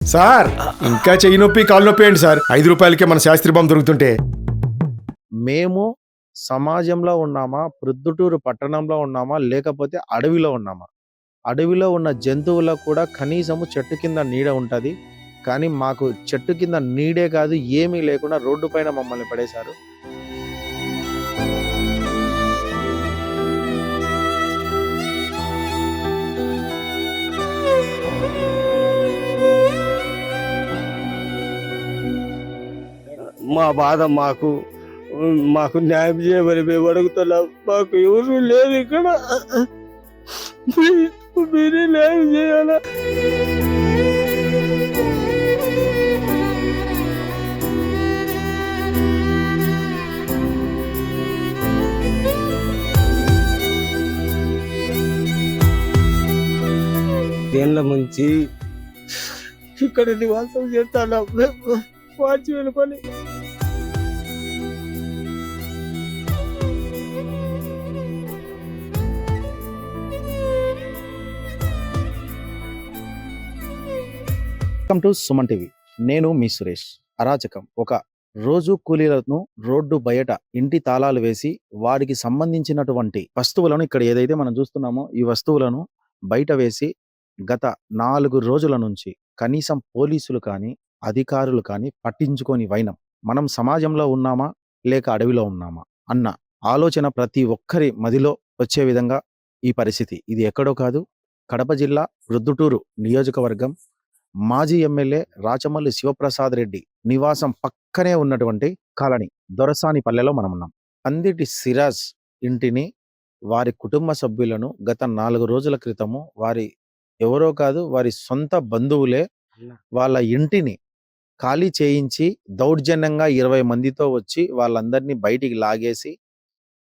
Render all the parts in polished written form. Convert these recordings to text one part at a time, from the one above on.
Sir ఇంకా చెయ్యి నొప్పి కాలు నొప్పి ఏంటి సార్? 5 రూపాయలకే మన శాస్త్రి బాంబు దొరుకుతుంటే. మేము సమాజంలో ఉన్నామా, ప్రొద్దుటూరు పట్టణంలో ఉన్నామా, లేకపోతే అడవిలో ఉన్నామా? అడవిలో ఉన్న జంతువులకు కూడా కనీసము చెట్టు కింద నీడ ఉంటది. కానీ మాకు చెట్టు కింద నీడే కాదు, ఏమీ లేకుండా రోడ్డు పైన మమ్మల్ని పడేశారు. మా బాధ మాకు న్యాయం చేయమని మేము అడుగుతున్నాం. మాకు ఎవరు లేదు ఇక్కడ. మీరే న్యాయం చేయాలా? దేనిలో ముంచి ఇక్కడ నివాసం చేస్తాను. వాచి వెళ్ళిపోయి వెల్కమ్ టు సుమన్ టీవీ. నేను మీ సురేష్. అరాచకం. ఒక రోజు కూలీలను రోడ్డు బయట ఇంటి తాళాలు వేసి వారికి సంబంధించినటువంటి వస్తువులను, ఇక్కడ ఏదైతే మనం చూస్తున్నామో ఈ వస్తువులను బయట వేసి గత 4 రోజుల నుంచి కనీసం పోలీసులు కానీ అధికారులు కానీ పట్టించుకొని వైనం. మనం సమాజంలో ఉన్నామా లేక అడవిలో ఉన్నామా అన్న ఆలోచన ప్రతి ఒక్కరి మదిలో వచ్చే విధంగా ఈ పరిస్థితి. ఇది ఎక్కడో కాదు, కడప జిల్లా ప్రొద్దుటూరు నియోజకవర్గం మాజీ ఎమ్మెల్యే రాచమల్లి శివప్రసాద్ రెడ్డి నివాసం పక్కనే ఉన్నటువంటి కాలనీ దొరసాని పల్లెలో మనం ఉన్నాం. పందిటి సిరాజ్ ఇంటిని, వారి కుటుంబ సభ్యులను గత 4 రోజుల క్రితము ఎవరో కాదు, వారి సొంత బంధువులే వాళ్ళ ఇంటిని ఖాళీ చేయించి దౌర్జన్యంగా 20 మందితో వచ్చి వాళ్ళందరినీ బయటికి లాగేసి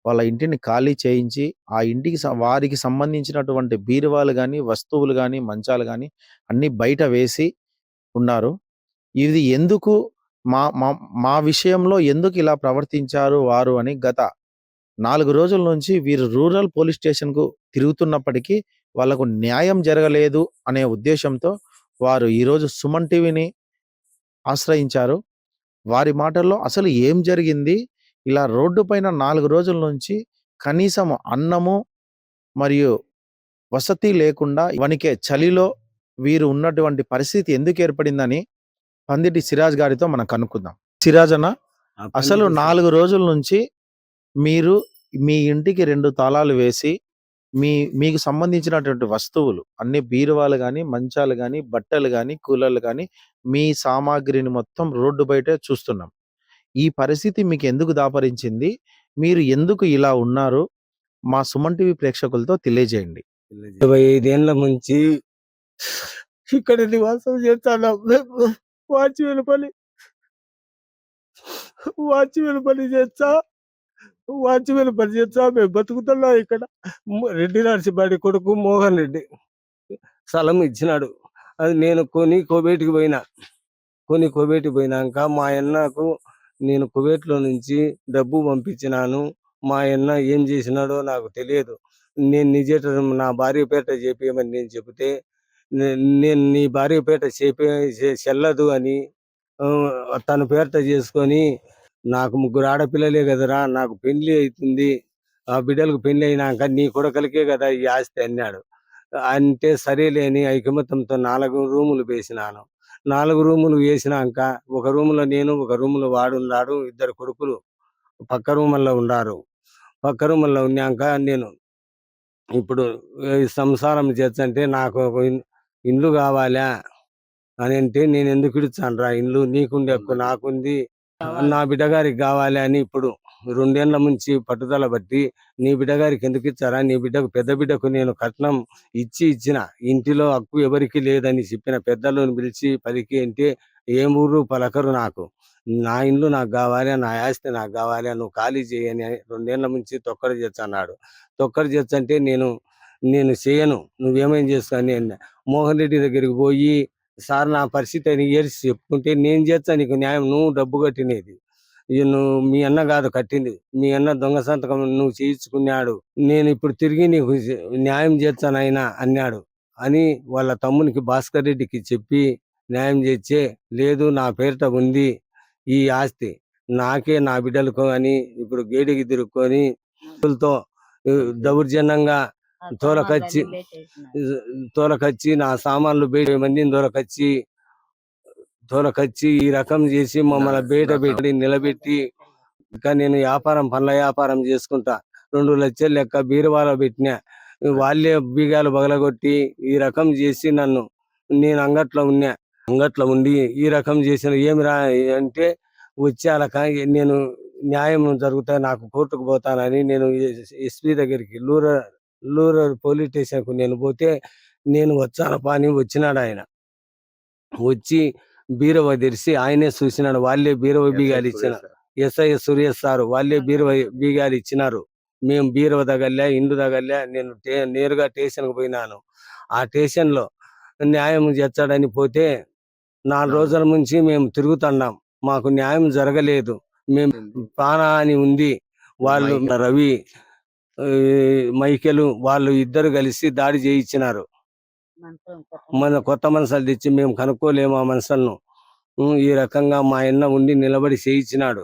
వాళ్ళ ఇంటిని ఖాళీ చేయించి ఆ ఇంటికి వారికి సంబంధించినటువంటి బీరువాలు కానీ, వస్తువులు కానీ, మంచాలు కానీ అన్ని బయట వేసి ఉన్నారు. ఇది ఎందుకు మా విషయంలో ఎందుకు ఇలా ప్రవర్తించారు వారు అని గత 4 రోజుల నుంచి వీరు రూరల్ పోలీస్ స్టేషన్కు తిరుగుతున్నప్పటికీ వాళ్లకు న్యాయం జరగలేదు అనే ఉద్దేశంతో వారు ఈరోజు సుమన్ టీవీని ఆశ్రయించారు. వారి మాటల్లో అసలు ఏం జరిగింది, ఇలా రోడ్డు పైన 4 రోజుల నుంచి కనీసం అన్నము మరియు వసతి లేకుండా వణికే చలిలో వీరు ఉన్నటువంటి పరిస్థితి ఎందుకు ఏర్పడిందని పందిటి సిరాజ్ గారితో మనం కనుక్కుందాం. సిరాజ్ అన్న, అసలు 4 రోజుల నుంచి మీరు మీ ఇంటికి 2 తాళాలు వేసి మీకు సంబంధించినటువంటి వస్తువులు అన్ని బీరువాలు కానీ, మంచాలు కానీ, బట్టలు కానీ, కూలర్లు కానీ, మీ సామాగ్రిని మొత్తం రోడ్డు బయటే చూస్తున్నాం. ఈ పరిస్థితి మీకు ఎందుకు దాపరించింది, మీరు ఎందుకు ఇలా ఉన్నారు, మా సుమన్ టీవీ ప్రేక్షకులతో తెలియజేయండి. 25 ఏళ్ళ నుంచి ఇక్కడ నివాసం చేస్తాను. వాచి వెళ్ళిపోయి చేస్తా మేము బతుకుతున్నా ఇక్కడ. రెడ్డి నరసింహాడి కొడుకు మోహన్ రెడ్డి స్థలం ఇచ్చినాడు. అది నేను కొని కోబేటికి పోయినాక మా అన్నకు నేను కువైట్లో నుంచి డబ్బు పంపించినాను. మా అన్న ఏం చేసినాడో నాకు తెలియదు. నేను నిజేట నా భార్య పేట చేపేయమని నేను చెబితే, నేను నీ భార్య పేట చెల్లదు అని తన పేట చేసుకొని, నాకు 3 ఆడపిల్లలే కదరా, నాకు పెళ్లి అవుతుంది, ఆ బిడ్డలకు పెళ్లి అయినాక నీ కొడుకలకే కదా ఈ ఆస్తి అన్నాడు. అంటే సరేలేని ఐకమత్యంతో 4 రూములు వేసినాను. 4 రూములు వేసినాక ఒక రూములో నేను, ఒక రూములో వాడు ఉన్నాడు. 2 కొడుకులు పక్క రూముల్లో ఉన్నారు. పక్క రూముల్లో ఉన్నాక నేను ఇప్పుడు సంసారం చేస్తంటే నాకు ఒక ఇల్లు కావాలా అని అంటే, నేను ఎందుకు ఇచ్చాను రా ఇల్లు, నీకుండే హక్కు నాకుంది, నా బిడ్డగారికి కావాలి అని ఇప్పుడు 2 ఏళ్ల నుంచి పట్టుదల బట్టి, నీ బిడ్డగారికి ఎందుకు ఇచ్చారా, నీ బిడ్డకు పెద్ద బిడ్డకు నేను కట్నం ఇచ్చిన, ఇంటిలో హక్కు ఎవరికి లేదని చెప్పిన పెద్దలను పిలిచి పలికి అంటే ఏం ఊరు పలకరు. నాకు నా ఇల్లు నాకు కావాలి, నా ఆస్తి నాకు కావాలి, నువ్వు ఖాళీ చేయని 2 ఏళ్ల నుంచి తొక్కర చేస్తున్నాడు. తొక్కర చేస్తంటే నేను చేయను, నువ్వేమేం చేస్తాను అని మోహన్ రెడ్డి దగ్గరికి పోయి, సార్ నా పరిస్థితి అని ఏడ్చి చెప్పుకుంటే, నేను చేస్తా నీకు న్యాయం, నువ్వు డబ్బు కట్టినది, నువ్వు మీ అన్న కాదు కట్టింది, మీ అన్న దొంగ సంతకం నువ్వు చేయించుకున్నాడు, నేను ఇప్పుడు తిరిగి నీకు న్యాయం చేస్తానైనా అన్నాడు అని వాళ్ళ తమ్మునికి భాస్కర్ రెడ్డికి చెప్పి న్యాయం చేస్తే లేదు నా పేరిట ఉంది ఈ ఆస్తి నాకే నా బిడ్డలకు అని ఇప్పుడు గేడికి తిరుక్కొని తో దౌర్జన్యంగా తోలకచ్చి తోలకచ్చి నా సామాన్లు బయట మందిని తోలకచ్చి ఈ రకం చేసి మమ్మల్ని బయట పెట్టి నిలబెట్టి ఇంకా నేను పండ్ల వ్యాపారం చేసుకుంటా 2 లక్షలు లెక్క బీరువాలో పెట్టినా వాళ్ళే బీగాలు పగలగొట్టి ఈ రకం చేసి నేను అంగట్లో ఉండి ఈ రకం చేసిన ఏమి రా అంటే వచ్చాక నేను న్యాయం జరుగుతా నాకు కోర్టుకు పోతానని నేను ఎస్పీ దగ్గరికి లూరల్ పోలీస్ స్టేషన్ కు నేను పోతే నేను వచ్చాను పని వచ్చినాడు ఆయన వచ్చి బీరవ తెరిచి ఆయనే చూసినాడు వాళ్ళే బీరవ బీగాలు ఇచ్చినారు ఎస్ఐ సురేష్ సార్ వాళ్ళే బీరవ బీగాలు ఇచ్చినారు మేము బీరవ తగల్లా ఇండు తగల్లా నేను నేరుగా స్టేషన్ కు పోయినాను ఆ స్టేషన్ లో న్యాయం చేస్తాడని పోతే 4 రోజుల నుంచి మేము తిరుగుతున్నాం మాకు న్యాయం జరగలేదు మేము పానా అని ఉంది వాళ్ళు రవి మైకేలు వాళ్ళు ఇద్దరు కలిసి దాడి చేయించినారు మన కొత్త మనుషులు తెచ్చి మేము కనుక్కోలేము ఆ మనుషులను ఈ రకంగా మా అన్న ఉండి నిలబడి చేయించినాడు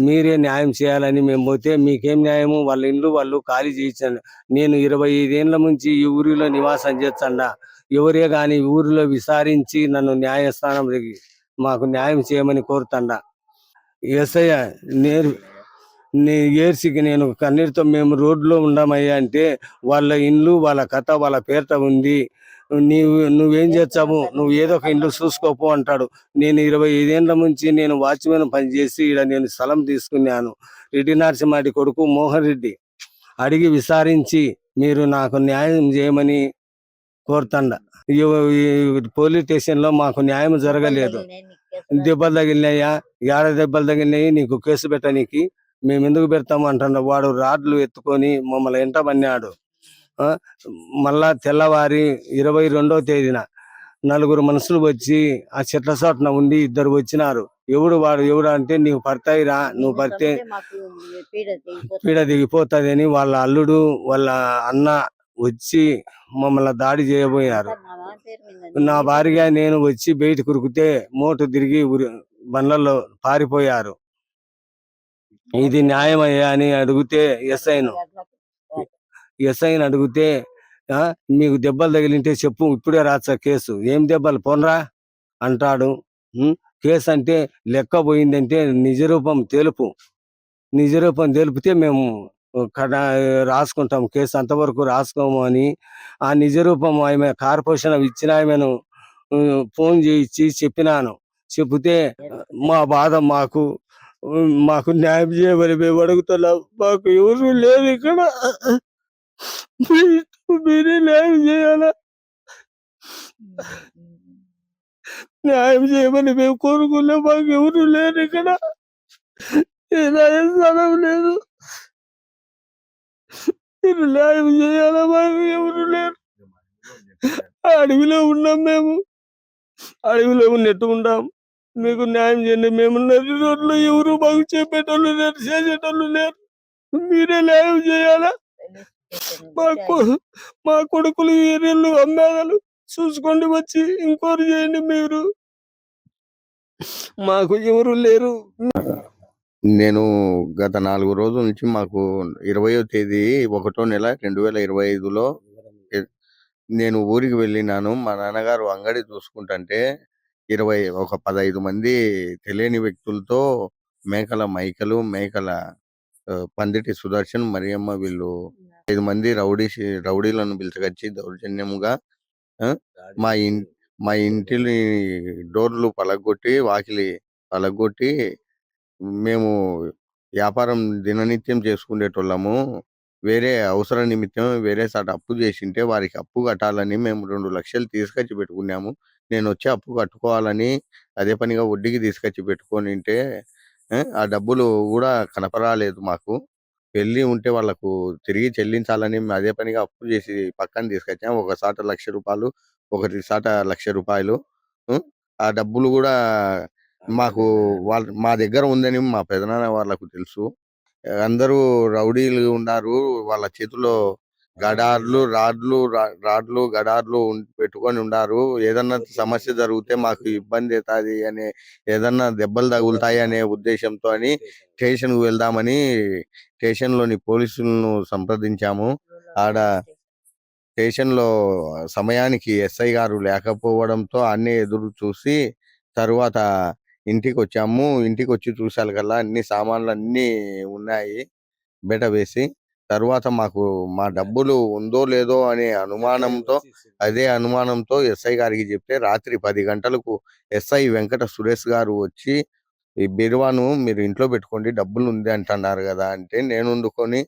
మీరే న్యాయం చేయాలని మేము పోతే మీకేం న్యాయము వాళ్ళ ఇండ్లు వాళ్ళు ఖాళీ చేయించండి నేను 25 ఏళ్ల నుంచి ఈ ఊరిలో నివాసం చేస్తాడా ఎవరే గాని ఊరిలో విచారించి నన్ను న్యాయస్థానం మాకు న్యాయం చేయమని కోరుతాడా ఎస్ఐ ఏర్సికి నేను కన్నీరుతో మేము రోడ్లో ఉండమయ్యా అంటే వాళ్ళ ఇల్లు వాళ్ళ కథ వాళ్ళ పేరుట ఉంది నువ్వేం చేస్తావు నువ్వు ఏదో ఒక ఇల్లు చూసుకోపో అంటాడు నేను 25 ఏళ్ల నుంచి నేను వాచ్మెన్ పనిచేసి ఇక్కడ నేను స్థలం తీసుకున్నాను రెడ్డి నరసింహారెడ్డి కొడుకు మోహన్ రెడ్డి అడిగి విచారించి మీరు నాకు న్యాయం చేయమని కోరుతాండ పోలీస్ స్టేషన్ లో మాకు న్యాయం జరగలేదు దెబ్బలు తగిలినాయా దెబ్బలు తగిలినాయి నీకు కేసు పెట్టనీకి మేము ఎందుకు పెడతాము అంటున్నా వాడు రాడ్లు ఎత్తుకొని మమ్మల్ని ఎంట పన్నాడు మళ్ళా తెల్లవారి 22వ తేదీన 4 మనుషులు వచ్చి ఆ చెట్ల చోటన ఉండి 2 వచ్చినారు ఎవడు అంటే నీకు పడతాయిరా నువ్వు పడితే పీడ దిగిపోతుంది అని వాళ్ళ అల్లుడు వాళ్ళ అన్న వచ్చి మమ్మల్ని దాడి చేయబోయారు నా భార్య నేను వచ్చి బయట కురికితే మోటు తిరిగి బండ్లలో పారిపోయారు ఇది న్యాయమయ్యా అని అడిగితే ఎస్ఐని అడిగితే మీకు దెబ్బలు తగిలింటే చెప్పు ఇప్పుడే రాచా కేసు ఏం దెబ్బలు పోనరా అంటాడు కేసు అంటే లెక్క పోయిందంటే నిజరూపం తెలిపితే మేము రాసుకుంటాం కేసు అంతవరకు రాసుకోము అని ఆ నిజరూపం ఆమె కార్పొరేషన్ ఇచ్చిన ఆమెను ఫోన్ చేయించి చెప్పినాను చెబితే మా బాధ మాకు న్యాయం చేయమని మేము అడుగుతున్నాం మాకు ఎవరు లేరు ఇక్కడ మీరే న్యాయం చేయాలా న్యాయం చేయమని మేము కోరుకున్నాం మాకు ఎవరు లేరు ఇక్కడ స్థలం లేదు మీరు న్యాయం చేయాలా మాకు ఎవరు లేరు అడవిలో ఉన్నాం మేము అడవిలో ఉన్నట్టు ఉంటాం మీకు న్యాయం చేయండి మేము నది రోడ్లో ఎవరు మాకు చెప్పేటోళ్ళు లేరు చేసేటోళ్ళు లేరు మీరే న్యాయం చేయాలా మా కొడుకులు ఏరియలు అమ్మాయిలు చూసుకోండి వచ్చి ఎంక్వైరీ చేయండి మీరు మాకు ఎవరు లేరు నేను గత 4 రోజుల నుంచి మాకు 20వ తేదీ 1వ నెల 2025లో నేను ఊరికి వెళ్ళినాను మా నాన్నగారు అంగడి చూసుకుంటుంటే 15 మంది తెలియని వ్యక్తులతో మేకల మైకలు మేకల పందిటి సుదర్శన్ మరియమ్మ వీళ్ళు 5 మంది రౌడీలను పిలుచుకొచ్చి దౌర్జన్యముగా మా ఇంటిని డోర్లు పలగొట్టి వాకిలి పలగొట్టి మేము వ్యాపారం దిననిత్యం చేసుకునేటోళ్ళము వేరే అవసర నిమిత్తం వేరే సాట అప్పు చేసింటే వారికి అప్పు కట్టాలని మేము 2 లక్షలు తీసుకొచ్చి పెట్టుకున్నాము నేను వచ్చి అప్పు కట్టుకోవాలని అదే పనిగా వడ్డీకి తీసుకొచ్చి పెట్టుకొని ఆ డబ్బులు కూడా కనపరాలేదు మాకు వెళ్ళి ఉంటే వాళ్ళకు తిరిగి చెల్లించాలని అదే పనిగా అప్పు చేసి పక్కన తీసుకొచ్చాము ఒక సాట ₹1,00,000 ఒకటి సాట ₹1,00,000 ఆ డబ్బులు కూడా మాకు మా దగ్గర ఉందని మా పెదనాన్న వాళ్ళకు తెలుసు అందరూ రౌడీలు ఉన్నారు వాళ్ళ చేతిలో రాడ్లు గడార్లు పెట్టుకొని ఉండారు. ఏదన్నా సమస్య జరిగితే మాకు ఇబ్బంది అవుతుంది అనే, ఏదన్నా దెబ్బలు తగులుతాయి అనే ఉద్దేశంతో అని స్టేషన్‌కి వెళ్దామని స్టేషన్‌లోని పోలీసులను సంప్రదించాము. ఆడ స్టేషన్‌లో సమయానికి ఎస్ఐ గారు లేకపోవడంతో అన్నీ ఎదురు చూసి తరువాత ఇంటికొచ్చాము. ఇంటికొచ్చి చూసాకల్లా అన్ని సామాన్లన్నీ ఉన్నాయి బెట వేసి. తరువాత మాకు మా డబ్బులు ఉందో లేదో అనే అనుమానంతో, అదే అనుమానంతో ఎస్ఐ గారికి చెప్తే రాత్రి 10 గంటలకు ఎస్ఐ వెంకట సురేష్ గారు వచ్చి, "ఈ బీరువాను మీరు ఇంట్లో పెట్టుకోండి, డబ్బులుంది అంటన్నారు గదా!" అంటే నేనుండుకొని,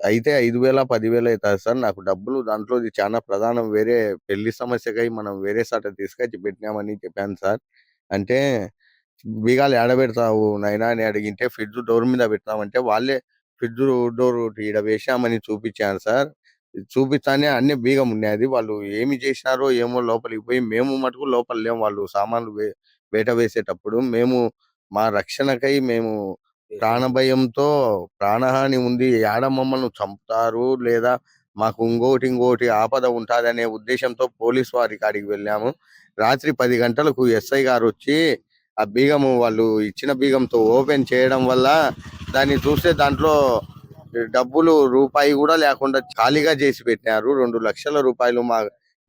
"అయితే 5,000, 10,000 అయితది సార్. నాకు డబ్బులు దాంట్లోది చానా ప్రధానం. వేరే పెళ్లి సమస్యకై మనం వేరే సాట తీసుకొచ్చి పెట్టినామని" చెప్పాను సార్. అంటే, "బీగాలు ఏడ పెడతావు నాయనా" అని అడిగింటే, "ఫ్రిడ్జ్ డోర్ మీద పెట్టినామంటే" వాళ్ళే ఫ్రిడ్జ్ డోర్ ఈడ వేశామని చూపించాను సార్. చూపిస్తానే అన్నీ బీగం ఉన్నది. వాళ్ళు ఏమి చేసినారో ఏమో లోపలికి పోయి, మేము మటుకు లోపల లేము. వాళ్ళు సామాన్లు బయట వేసేటప్పుడు మేము మా రక్షణకై మేము ప్రాణభయంతో, ప్రాణహాని ఉంది, యాడ మమ్మల్ని చంపుతారు లేదా మాకు ఇంకోటి ఆపద ఉంటాదనే ఉద్దేశంతో పోలీస్ వారి కాడికి వెళ్ళాము. రాత్రి 10 గంటలకు ఎస్ఐ గారు వచ్చి ఆ బీగము వాళ్ళు ఇచ్చిన బీగంతో ఓపెన్ చేయడం వల్ల దాన్ని చూస్తే దాంట్లో డబ్బులు రూపాయి కూడా లేకుండా ఖాళీగా చేసి పెట్టినారు. 2,00,000 మా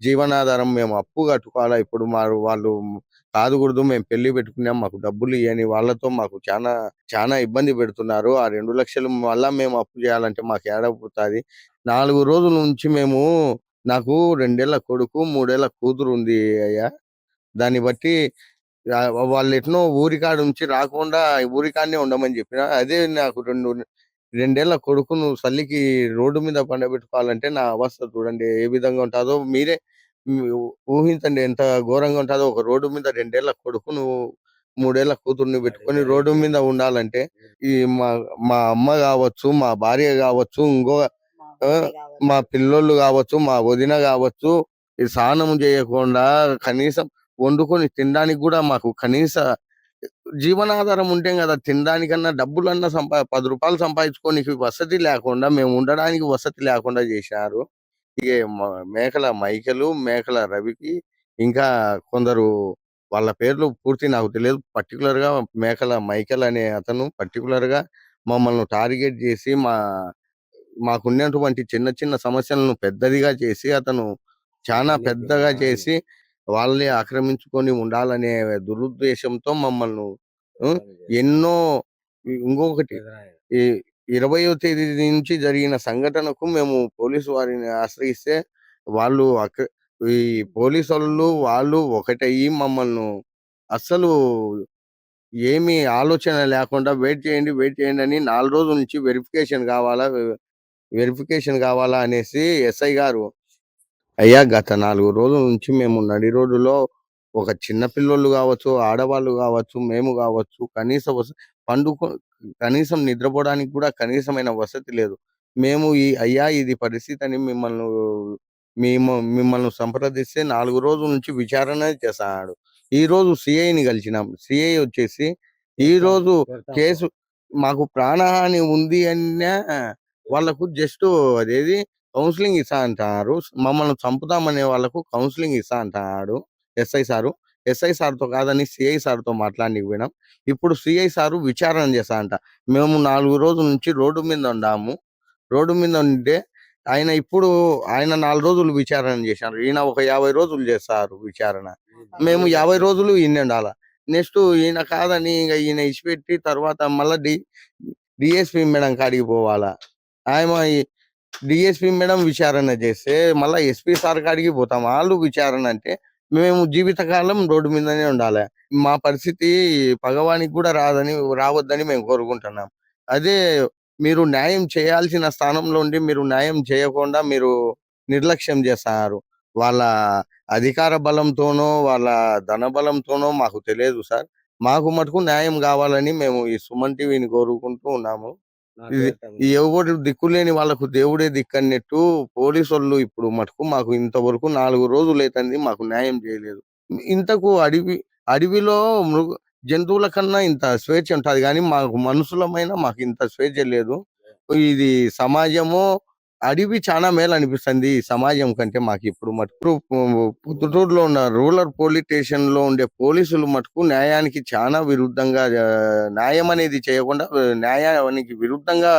జీవనాధారం, మేము అప్పు కట్టుకోవాలా ఇప్పుడు. వాళ్ళు కాదుకూడదు, మేము పెళ్లి పెట్టుకున్నాం, మాకు డబ్బులు ఇయ్యని వాళ్ళతో మాకు చాలా ఇబ్బంది పెడుతున్నారు. ఆ 2,00,000 మళ్ళా మేము అప్పు చేయాలంటే మాకు ఏడ పుడుతుంది. 4 రోజుల నుంచి నాకు 2 ఏళ్ల కొడుకు, 3 ఏళ్ల కూతురు ఉంది అయ్యా. దాన్ని బట్టి వాళ్ళు ఎట్నో ఊరికాడ నుంచి రాకుండా ఊరికాడనే ఉండమని చెప్పిన. అదే నాకు 2 ఏళ్ల కొడుకును చలికి రోడ్డు మీద పండబెట్టుకోవాలంటే నా అవస్థ చూడండి ఏ విధంగా ఉంటుందో మీరే ఊహించండి, ఎంత ఘోరంగా ఉంటుందో. ఒక రోడ్డు మీద 2 ఏళ్ల కొడుకును, 3 ఏళ్ల కూతుర్ని పెట్టుకొని రోడ్డు మీద ఉండాలంటే, ఈ మా మా అమ్మ కావచ్చు, మా భార్య కావచ్చు, ఆ, మా పిల్లోళ్ళు కావచ్చు, మా వదిన కావచ్చు, ఈ స్నానం చేయకుండా కనీసం వండుకొని తినడానికి కూడా మాకు కనీస జీవనాధారం ఉంటే కదా తినడానికన్నా డబ్బులన్నా ₹10 సంపాదించుకోనికి వసతి లేకుండా, మేము ఉండడానికి వసతి లేకుండా చేశారు. ఇక మేకల మైకేలు, మేకల రవికి, ఇంకా కొందరు, వాళ్ళ పేర్లు పూర్తి నాకు తెలియదు. పర్టికులర్‌గా మేకల మైకేల్ అనే అతను పర్టికులర్‌గా మమ్మల్ని టార్గెట్ చేసి మాకున్నటువంటి చిన్న చిన్న సమస్యలను పెద్దదిగా చేసి, అతను చానా పెద్దగా చేసి వాళ్ళే ఆక్రమించుకొని ఉండాలనే దురుద్దేశంతో మమ్మల్ని ఎన్నో ఇంకొకటి ఈ 20వ తేదీ నుంచి జరిగిన సంఘటనకు మేము పోలీసు వారిని ఆశ్రయిస్తే, వాళ్ళు ఈ పోలీసోళ్ళు వాళ్ళు ఒకటయ్యి మమ్మల్ని అస్సలు ఏమీ ఆలోచన లేకుండా వెయిట్ చేయండి అని 4 రోజుల నుంచి వెరిఫికేషన్ కావాలా అనేసి ఎస్ఐ గారు, అయ్యా గత 4 రోజుల నుంచి మేము నడి రోడ్డులో, ఒక చిన్న పిల్లోళ్ళు కావచ్చు, ఆడవాళ్ళు కావచ్చు, మేము కావచ్చు, పండుకో కనీసం నిద్రపోవడానికి కూడా కనీసమైన వసతి లేదు. మేము అయ్యా ఇది పరిస్థితి అని మిమ్మల్ని సంప్రదిస్తే 4 రోజుల నుంచి విచారణ చేస్తున్నాడు. ఈరోజు సిఐని కలిసినాం. సిఐ వచ్చేసి ఈరోజు కేసు మాకు ప్రాణహాని ఉంది అన్నా వాళ్ళకు జస్ట్ అదేది కౌన్సిలింగ్ ఇస్తా అంటున్నారు. మమ్మల్ని చంపుతామనే వాళ్ళకు కౌన్సిలింగ్ ఇస్తా అంటున్నాడు ఎస్ఐ సారు. ఎస్ఐ సార్‌తో కాదని సిఐ సార్‌తో మాట్లాడనీకి పోయినాం. ఇప్పుడు సిఐ సారు విచారణ చేస్తా అంట. మేము 4 రోజుల నుంచి రోడ్డు మీద ఉండాము. రోడ్డు మీద ఉంటే ఆయన 4 రోజులు విచారణ చేశారు. ఈయన ఒక 50 రోజులు చేస్తారు విచారణ. మేము 50 రోజులు ఈడనే ఉండాల. నెక్స్ట్ ఈయన కాదని ఈయన ఇడిచిపెట్టి తర్వాత మళ్ళా డీఎస్పీ మేడం కాడికి పోవాలా. ఆయమ డీఎస్పీ మేడం విచారణ చేస్తే మళ్ళా ఎస్పీ సార్ కాడికి పోతాం. ఆళ్ళు విచారణ అంటే మేము జీవితకాలం రోడ్డు మీదనే ఉండాలి. మా పరిస్థితి భగవానికి కూడా రావద్దని మేము కోరుకుంటున్నాం. అదే మీరు న్యాయం చేయాల్సిన స్థానంలో ఉండి మీరు న్యాయం చేయకుండా మీరు నిర్లక్ష్యం చేస్తున్నారు. వాళ్ళ అధికార బలంతోనో, వాళ్ళ ధన బలంతోనో మాకు తెలియదు సార్. మాకు మటుకు న్యాయం కావాలని మేము ఈ సుమన్ టీవీని కోరుకుంటూ ఉన్నాము. ఎవరు దిక్కులేని వాళ్ళకు దేవుడే దిక్కన్నట్టు పోలీసోళ్ళు ఇప్పుడు మటుకు మాకు ఇంతవరకు 4 రోజులైతుంది మాకు న్యాయం చేయలేదు. ఇంతకు అడవిలో జంతువుల కన్నా ఇంత స్వేచ్ఛ ఉంటది గానీ, మాకు మనుషులమైన మాకు ఇంత స్వేచ్ఛ లేదు. ఇది సమాజమో అడవి చాలా మేలు అనిపిస్తుంది ఈ సమాజం కంటే మాకు ఇప్పుడు మటుకు పొద్దుటూరులో ఉన్న రూరల్ పోలీస్ స్టేషన్ లో ఉండే పోలీసులు మటుకు న్యాయానికి చాలా విరుద్ధంగా న్యాయం అనేది చేయకుండా న్యాయానికి విరుద్ధంగా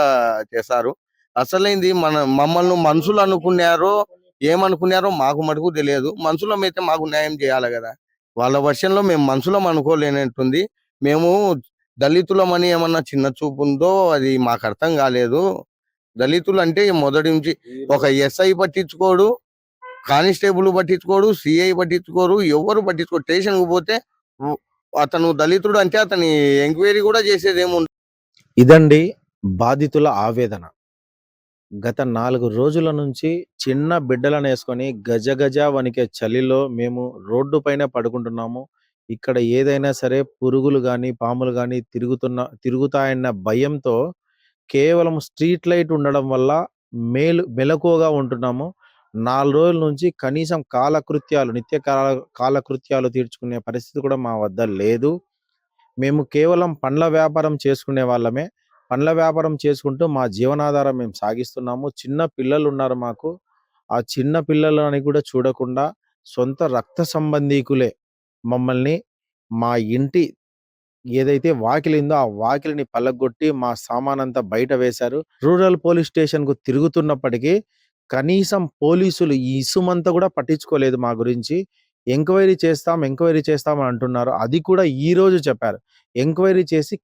చేశారు. అసలైంది మమ్మల్ని మనుషులు అనుకున్నారో ఏమనుకున్నారో మాకు మటుకు తెలియదు. మనుషులమైతే మాకు న్యాయం చేయాలి కదా. వాళ్ళ వర్షంలో మేము మనుషులం అనుకోలేనట్టుంది. మేము దళితులమని ఏమన్నా చిన్న చూపు ఉందో అది మాకు అర్థం కాలేదు. దళితులు అంటే మొదటి నుంచి ఒక ఎస్ఐ పట్టించుకోడు, కానిస్టేబుల్ పట్టించుకోడు, సిఐ పట్టించుకోరు, ఎవరు పట్టించుకోరు. స్టేషన్‌కి పోతే అతను దళితుడు అంటే అతని ఎంక్వైరీ కూడా చేసేదేమి ఉండదు. ఇదండి బాధితుల ఆవేదన. గత 4 రోజుల నుంచి చిన్న బిడ్డలనేసుకొని గజ గజ వణికే చలిలో మేము రోడ్డు పైన పడుకుంటున్నాము. ఇక్కడ ఏదైనా సరే పురుగులు గాని, పాములు గాని తిరుగుతాయన్న భయంతో కేవలం స్ట్రీట్ లైట్ ఉండడం వల్ల మెలకువగా ఉంటున్నాము. 4 రోజుల నుంచి కనీసం కాలకృత్యాలు తీర్చుకునే పరిస్థితి కూడా మా వద్ద లేదు. మేము కేవలం పండ్ల వ్యాపారం చేసుకునే వాళ్ళమే. పండ్ల వ్యాపారం చేసుకుంటూ మా జీవనాధారం మేము సాగిస్తున్నాము. చిన్న పిల్లలున్నారు మాకు. ఆ చిన్న పిల్లలని కూడా చూడకుండా సొంత రక్త సంబంధీకులే మమ్మల్ని మా ఇంటి ఏదైతే వాకిలి ఉందో ఆ వాకిలిని పలగొట్టి మా సామానంతా బయట వేశారు. రూరల్ పోలీస్ స్టేషన్‌కు తిరుగుతున్నప్పటికీ కనీసం పోలీసులు ఈ ఇసుమంతా కూడా పట్టించుకోలేదు మా గురించి. ఎంక్వైరీ చేస్తాం అని అంటున్నారు. అది కూడా ఈరోజు చెప్పారు. ఎంక్వైరీ చేసి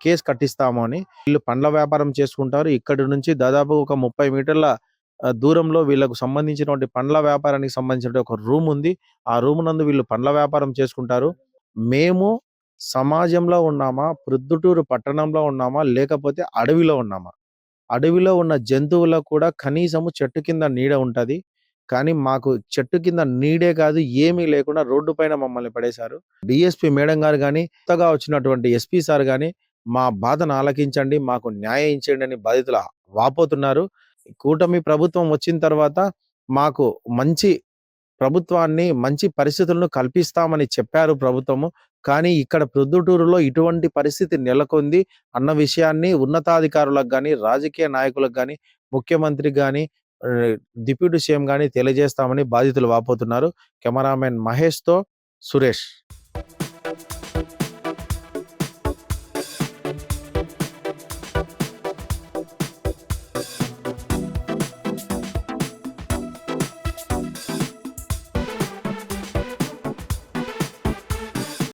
కేస్ కట్టిస్తాము అని. వీళ్ళు పండ్ల వ్యాపారం చేసుకుంటారు. ఇక్కడి నుంచి దాదాపు ఒక 30 మీటర్ల దూరంలో వీళ్ళకు సంబంధించినటువంటి పండ్ల వ్యాపారానికి సంబంధించిన ఒక రూమ్ ఉంది. ఆ రూమ్ నందు వీళ్ళు పండ్ల వ్యాపారం చేసుకుంటారు. మేము సమాజంలో ఉన్నామా? ప్రొద్దుటూరు పట్టణంలో ఉన్నామా? లేకపోతే అడవిలో ఉన్నామా? అడవిలో ఉన్న జంతువులకు కూడా కనీసము చెట్టు కింద నీడ ఉంటది. కానీ మాకు చెట్టు కింద నీడే కాదు, ఏమీ లేకుండా రోడ్డు పైన మమ్మల్ని పడేశారు. డీఎస్పీ మేడం గారు గాని, కొత్తగా వచ్చినటువంటి ఎస్పీ సార్ గాని, మా బాధను ఆలకించండి, మాకు న్యాయం చేయండి అని బాధితులు వాపోతున్నారు. కూటమి ప్రభుత్వం వచ్చిన తర్వాత మాకు మంచి మంచి పరిస్థితులను కల్పిస్తామని చెప్పారు ప్రభుత్వము. కానీ ఇక్కడ ప్రొద్దుటూరులో ఇటువంటి పరిస్థితి నెలకొంది అన్న విషయాన్ని ఉన్నతాధికారులకు గాని, రాజకీయ నాయకులకు గాని, ముఖ్యమంత్రికి గాని, డిప్యూటీ సీఎం గాని తెలియజేస్తామని బాధితులు వాపోతున్నారు. కెమెరామెన్ మహేష్‌తో సురేష్.